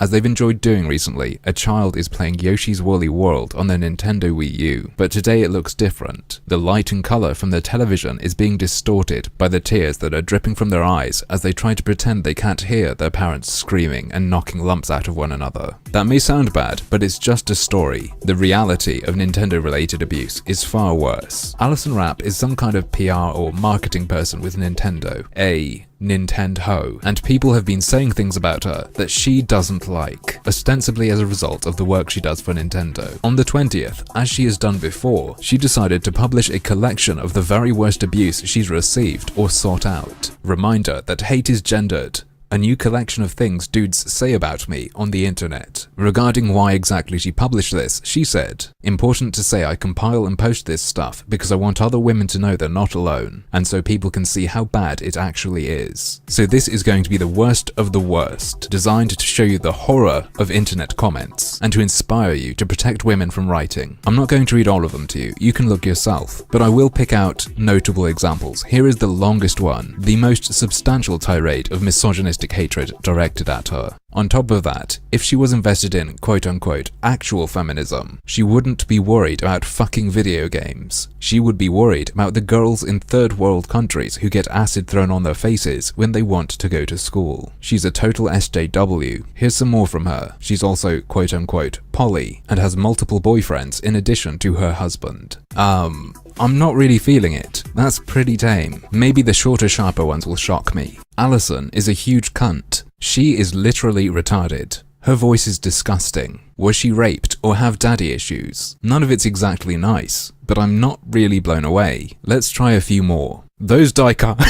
as they've enjoyed doing recently, a child is playing Yoshi's Woolly World on their Nintendo Wii U, but today it looks different. The light and color from their television is being distorted by the tears that are dripping from their eyes as they try to pretend they can't hear their parents screaming and knocking lumps out of one another. That may sound bad, but it's just a story. The reality of Nintendo-related abuse is far worse. Alison Rapp is some kind of PR or marketing person with Nintendo, a Nintendo, and people have been saying things about her that she doesn't like, ostensibly as a result of the work she does for Nintendo. On the 20th, as she has done before, she decided to publish a collection of the very worst abuse she's received or sought out. Reminder that hate is gendered. A new collection of things dudes say about me on the internet. Regarding why exactly she published this, she said, "Important to say I compile and post this stuff because I want other women to know they're not alone, and so people can see how bad it actually is. So this is going to be the worst of the worst, designed to show you the horror of internet comments, and to inspire you to protect women from writing. I'm not going to read all of them to you, you can look yourself, but I will pick out notable examples. Here is the longest one, the most substantial tirade of misogynistic hatred directed at her. On top of that, if she was invested in quote-unquote actual feminism, she wouldn't be worried about fucking video games. She would be worried about the girls in third world countries who get acid thrown on their faces when they want to go to school. She's a total SJW. Here's some more from her. She's also quote-unquote poly and has multiple boyfriends in addition to her husband. I'm not really feeling it. That's pretty tame. Maybe the shorter, sharper ones will shock me. Alison is a huge cunt. She is literally retarded. Her voice is disgusting. Was she raped or have daddy issues? None of it's exactly nice, but I'm not really blown away. Let's try a few more. Those dichar-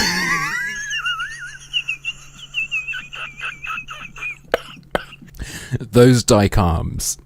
Those dicarms.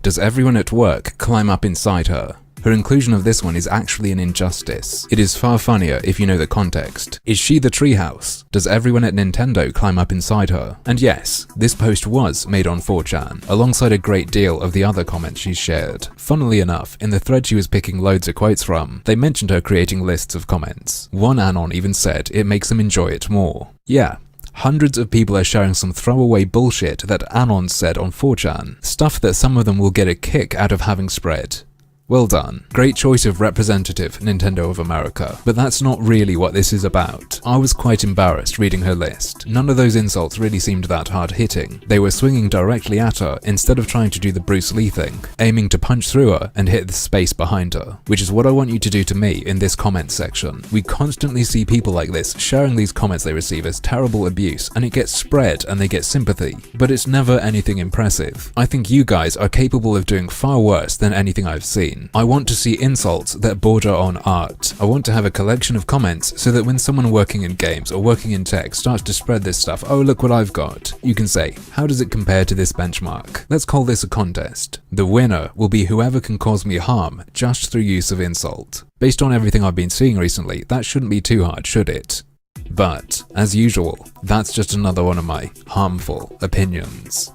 Does everyone at work climb up inside her? Her inclusion of this one is actually an injustice. It is far funnier if you know the context. Is she the treehouse? Does everyone at Nintendo climb up inside her? And yes, this post was made on 4chan, alongside a great deal of the other comments she's shared. Funnily enough, in the thread she was picking loads of quotes from, they mentioned her creating lists of comments. One anon even said it makes them enjoy it more. Yeah. Hundreds of people are sharing some throwaway bullshit that anons said on 4chan, stuff that some of them will get a kick out of having spread. Well done. Great choice of representative, Nintendo of America. But that's not really what this is about. I was quite embarrassed reading her list. None of those insults really seemed that hard-hitting. They were swinging directly at her instead of trying to do the Bruce Lee thing, aiming to punch through her and hit the space behind her. Which is what I want you to do to me in this comment section. We constantly see people like this sharing these comments they receive as terrible abuse, and it gets spread and they get sympathy. But it's never anything impressive. I think you guys are capable of doing far worse than anything I've seen. I want to see insults that border on art. I want to have a collection of comments so that when someone working in games or working in tech starts to spread this stuff, oh look what I've got, you can say, how does it compare to this benchmark? Let's call this a contest. The winner will be whoever can cause me harm just through use of insult. Based on everything I've been seeing recently, that shouldn't be too hard, should it? But, as usual, that's just another one of my harmful opinions.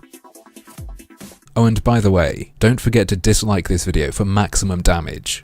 Oh, and by the way, don't forget to dislike this video for maximum damage.